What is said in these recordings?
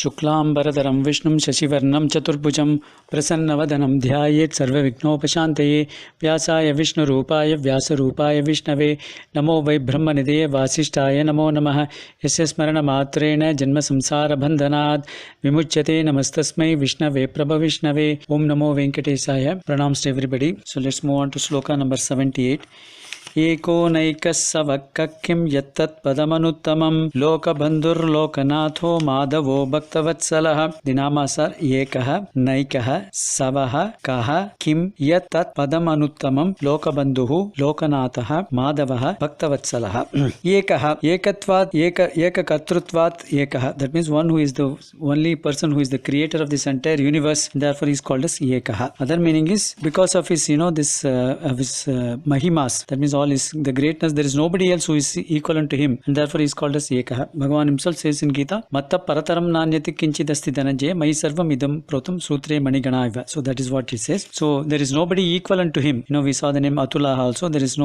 शुक्लांबरधरं विष्णुं शशिवर्णं चतुर्भुजं प्रसन्नवदनं ध्यायेत् सर्वविघ्नोपशान्तये व्यासाय विष्णुरूपाय व्यासरूपाय विष्णवे नमो वै ब्रह्मनिधये वासिष्ठाय नमो नमः यस्य स्मरणमात्रेण जन्मसंसारबन्धनात् विमुच्यते नमस्तस्मै विष्णवे प्रभविष्णवे ओम नमो वेंकटेशाय. Pranams to everybody. So let's move on to Sloka number 78. Echo नैकः savah किं यत्तत् पदामनुत्तमं lokabandhur-lokanātho mādhavo bhaktavatsalaha. The namas are ekah, naikah, savah, kaha, kim, yattat, padamanuttamam, lokabandhuh-lokanāthah, mādhavah, bhaktavatsalaha. Ekah, ekatvat, ekakatrutvat, ekah. That means one who is the only person who is the creator of this entire universe. Therefore, he is called as ekah. Other meaning is because of his, this his mahimas. That means all is the greatness. There is nobody else who is equivalent to him, and therefore he is called as ekah. Bhagavan himself says in Gita, matta parataram nanyati kinchidasti dhananjaya mai sarvam idam protam sutre maniganaiva. So that is what he says. So there is nobody equivalent to him. We saw the name Atulaha also. There is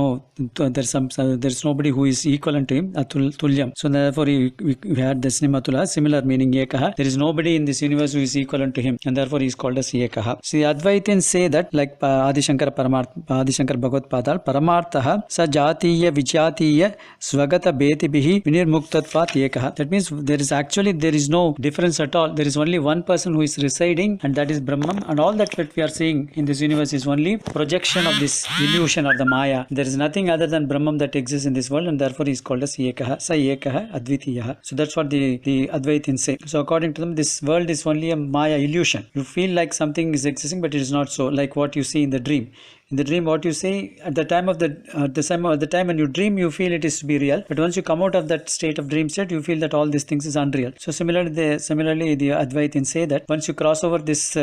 nobody who is equivalent to him, Tulyam. So therefore we had this name Atulaha, similar meaning ekah. There is nobody in this universe who is equivalent to him, and therefore he is called as ekah. See, Advaitins say that, like Adi Shankar Bhagavad Padal, Paramarthaha sa jatiya vijatiya svagata betibhihi vinirmuktatvat ekah. That means there is no difference at all. There is only one person who is residing, and that is Brahman, and all that we are seeing in this universe is only projection of this illusion or the Maya. There is nothing other than Brahman that exists in this world, and therefore he is called as ekah. Sa ekah advitiya. So that's what the Advaitins say. So according to them, this world is only a Maya illusion. You feel like something is existing, but it is not so. Like what you see in the dream. In the dream, what you say at the time when you dream, you feel it is to be real. But once you come out of that state of dream state, you feel that all these things is unreal. So similarly, the Advaitins say that once you cross over this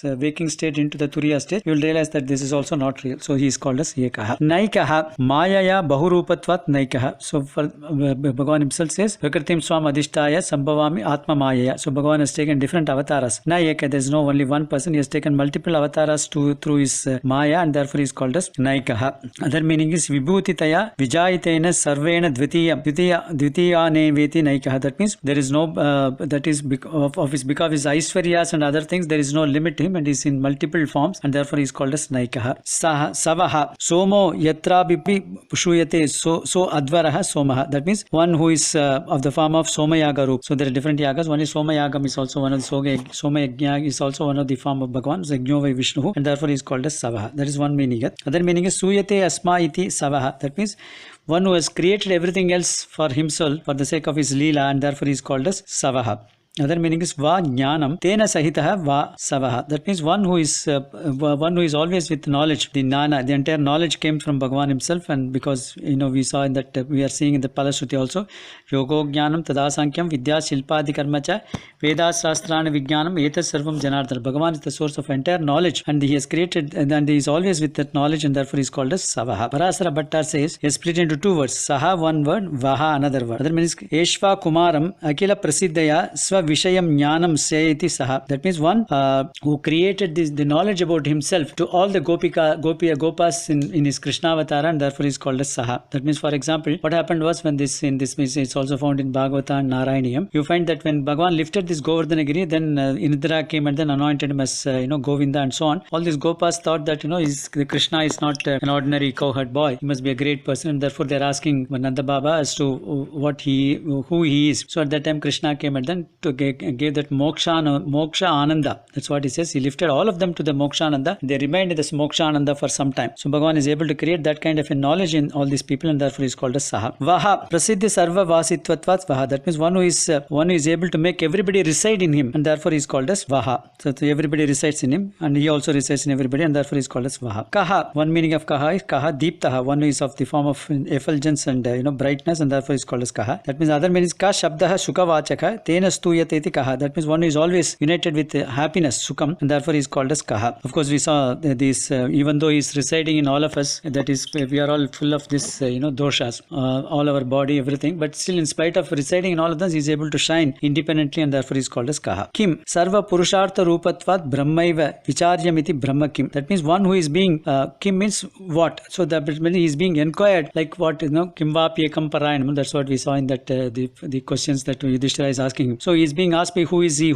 waking state into the Turiya state, you will realize that this is also not real. So he is called as ekah. Naikaha mayaya bahurupatvat naikaha. So Bhagavan himself says, Prakritim swam adhishtaya sambhavami atma mayaya. So Bhagavan has taken different avatars. Naika, there is no only one person. He has taken multiple avatars through his Maya, and therefore he is called as naikaha. Other meaning is vibhutitaya vijayitena sarvena dvitiyane veti naikaha. That means there is no that is because of his Aishwaryas and other things, there is no limit to him, and he is in multiple forms, and therefore he is called as naikaha. Savah somo yatra bipi pushuyate so advaraha somaha. That means one who is of the form of Somayaga Roop. So there are different yagas. One is Somayagam, is also one of the Somayagya is also one of the form of Bhagavan, Yajno vai Vishnu, and therefore he is called as savah. That is one meaning. Other meaning is suyate asma iti savah. That means one who has created everything else for himself for the sake of his leela, and therefore he is called as savah. Other meaning is va jnanam tena sahitaha va savah. That means one who is always with knowledge. The entire knowledge came from Bhagavan himself, and because we saw in that we are seeing in the Palashruti also, yogo jnanam tadasankyam vidya shilpadi karmacha vedas shastrana vijnanam etas sarvam janardana. Bhagavan is the source of entire knowledge, and he has created, and he is always with that knowledge, and therefore he is called as savah. Parasara Bhattar says he is split into two words, saha one word, vaha another word. Other means eshva kumaram akila prasiddhaya swa vishayam jnanam sayati saha. That means one who created the knowledge about himself to all the gopas in his Krishna avatar, and therefore is called as saha. That means, for example, what happened was when it's also found in Bhagavata and Narayaniyam, you find that when Bhagavan lifted this Govardhanagiri, then Indra came and then anointed him as Govinda and so on. All these gopas thought that Krishna is not an ordinary cowherd boy. He must be a great person, and therefore they're asking Nanda Baba as to who he is. So at that time Krishna came and then gave that moksha ananda. That's what he says. He lifted all of them to the moksha ananda. They remained in this moksha ananda for some time. So Bhagavan is able to create that kind of a knowledge in all these people, and therefore he is called as saha. Vaha prasiddhi sarva vasitvatvat vaha. That means one who is able to make everybody reside in him, and therefore he is called as vaha. So everybody resides in him, and he also resides in everybody, and therefore he is called as vaha. Kaha, one meaning of kaha is kaha deeptaha. One who is of the form of effulgence and brightness, and therefore is called as kaha. That means other meaning is ka shabdaha shuka vachaka tena stuyate iti kaha. That means one who is always united with happiness, sukam, and therefore he is called as kaha. Of course, we saw this, even though he is residing in all of us, that is, we are all full of this, doshas, all our body, everything, but still in spite of residing in all of us, he is able to shine independently, and therefore he is called as kaha. Kim, sarva purushartha rupatvat brahmaiva vicharyamiti brahma kim. That means one who is being, kim means what? So that means he is being inquired, like what, kim vapyekam parayanam. That's what we saw in that, the questions that Yudhishthira is asking him. So he is being asked by who is he,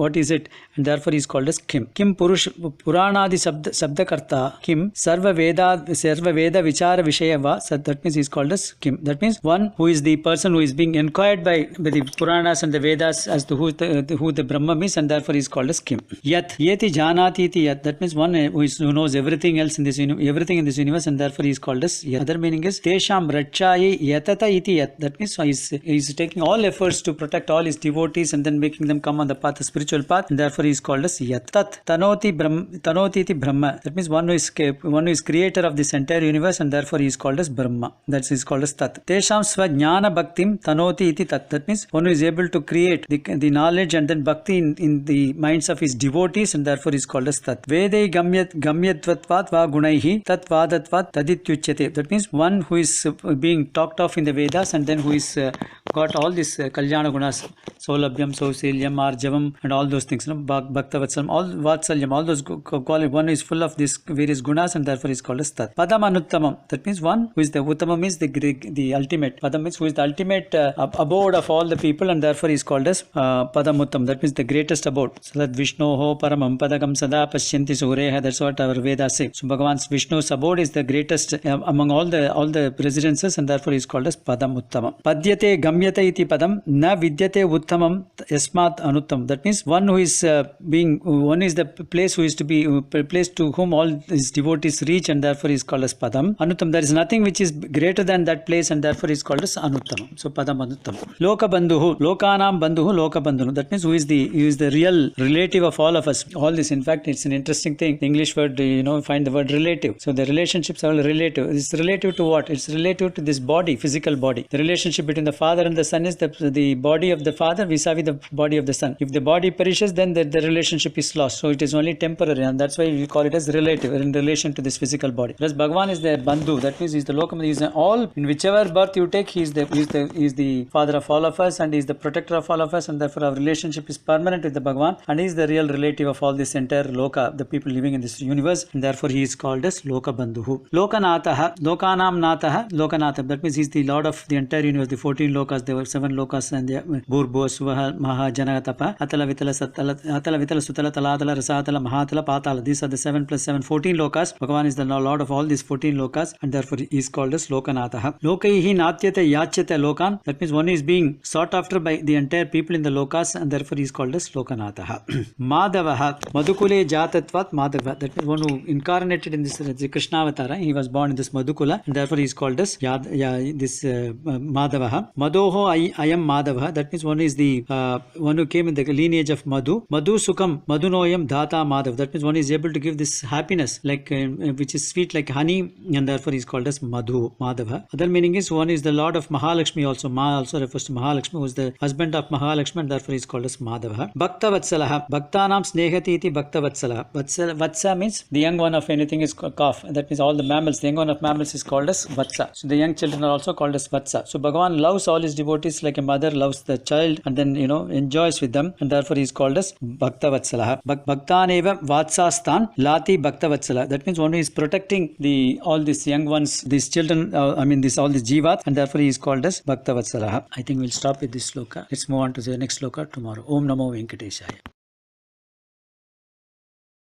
what is it, and therefore he is called as Kim. Kim Purush Puranadi Sabdakarta Kim Sarva Veda Vichara Vishayava. So that means he is called as Kim. That means one who is the person who is being inquired by the Puranas and the Vedas as to who the Brahma is, and therefore he is called as Kim. Yat Yeti Janati iti Yat. That means one who knows everything else in this everything in this universe, and therefore he is called as Yat. Other meaning is Tesham Ratchaye Yatata iti Yat. That means he is taking all efforts to protect all his devotees and then making them come on the path, the spiritual path, and therefore he is called as Yattat. Tanoti iti Brahma. That means one who is creator of this entire universe, and therefore he is called as Brahma. That is called as Tat. Tesham Svajnana Bhaktim Tanoti iti Tat. That means one who is able to create the knowledge and then bhakti in the minds of his devotees, and therefore he is called as Tat. Vedai Gamyatvatvat Va Gunaihi Tat Vadatvat Tadityuchyate. That means one who is being talked of in the Vedas, and then who is got all these Kalyana Gunas, Solabhyam, Sausilyam, Arjavam, and all those things, bhaktavatsalaha, all Vatsalyam, all those qualities. One is full of these various gunas, and therefore is called as Tat. Padamanuttamam. That means one who is the Uttamam is the ultimate. Padam means who is the ultimate abode of all the people, and therefore is called as Padamuttam. That means the greatest abode. So that Vishnoho Paramam Padakam Sada Pashyanti Sureha. That's what our Vedas say. So Bhagavan's Vishnu's abode is the greatest among all the residences, and therefore is called as Padamuttamam. Padyate Gamyate iti Padam Na Vidyate Uttamam Yasmat Anuttam. That means one who is one is the place who is to be place to whom all his devotees reach, and therefore is called as Padam. Anuttam. There is nothing which is greater than that place, and therefore is called as Anuttam. So Padam Anuttam. Lokabandhuhu Lokanam Bandhuhu Lokabandhuhu. That means who is the real relative of all of us. All this, in fact, it's an interesting thing. The English word, find the word relative. So the relationships are all relative. It's relative to what? It's relative to this body, physical body. The relationship between the father and the son is the body of the father vis-a-vis the body of the son. If the body perishes, then the relationship is lost. So it is only temporary, and that's why we call it as relative in relation to this physical body. Whereas Bhagavan is the Bandhu. That means he is the Lokam. He is all, in whichever birth you take, he is the father of all of us, and he is the protector of all of us, and therefore our relationship is permanent with the Bhagavan, and he is the real relative of all this entire Loka, the people living in this universe, and therefore he is called as Lokabandhuhu. Lokanātha, Lokanam Nātha, Lokanātha. That means he is the Lord of the entire universe, the 14 Lokas. There were 7 Lokas, and the Bhurbo, Suvaha, Maha, Janatapa, Atala, Vitala, Sutala, Talatala, Rasatala, Mahatala, Patala. These are the 7 plus 7, 14 Lokas. Bhagavan is the Lord of all these 14 Lokas, and therefore he is called as Lokanātha. Lokaihi Natyate Yachyate Lokan. That means one is being sought after by the entire people in the Lokas, and therefore he is called as Lokanātha. Mādhavaha Madhukule Jatatvat Mādhava. That means one who incarnated in this Krishna avatar. He was born in this Madhukula, and therefore he is called as Mādhavaha. Madhoho Ayam Mādhavaha. That means one is the one who came in the lineage of Madhu. Madhu Sukam Madhunoyam Dhata Madhav. That means one is able to give this happiness like which is sweet like honey, and therefore he is called as Madhava. Other meaning is one is the Lord of Mahalakshmi also. Ma also refers to Mahalakshmi, who is the husband of Mahalakshmi, and therefore he is called as Mādhava. Bhaktavatsalaha. Bhaktanam Snehati iti Bhaktavatsalaha. Vatsa means the young one of anything is calf. That means all the mammals. The young one of mammals is called as Vatsa. So the young children are also called as Vatsa. So Bhagavan loves all his devotees like a mother loves the child, and then enjoys with them, and therefore he is called as Bhaktavatsalaha. Bhaktaneva Vatsastan Lati Bhaktavatsala. That means one who is protecting all these young ones, these children, all these jivat, and therefore he is called as Bhaktavatsalaha. I think we'll stop with this sloka. Let's move on to the next sloka tomorrow. Om Namo Venkateshaya.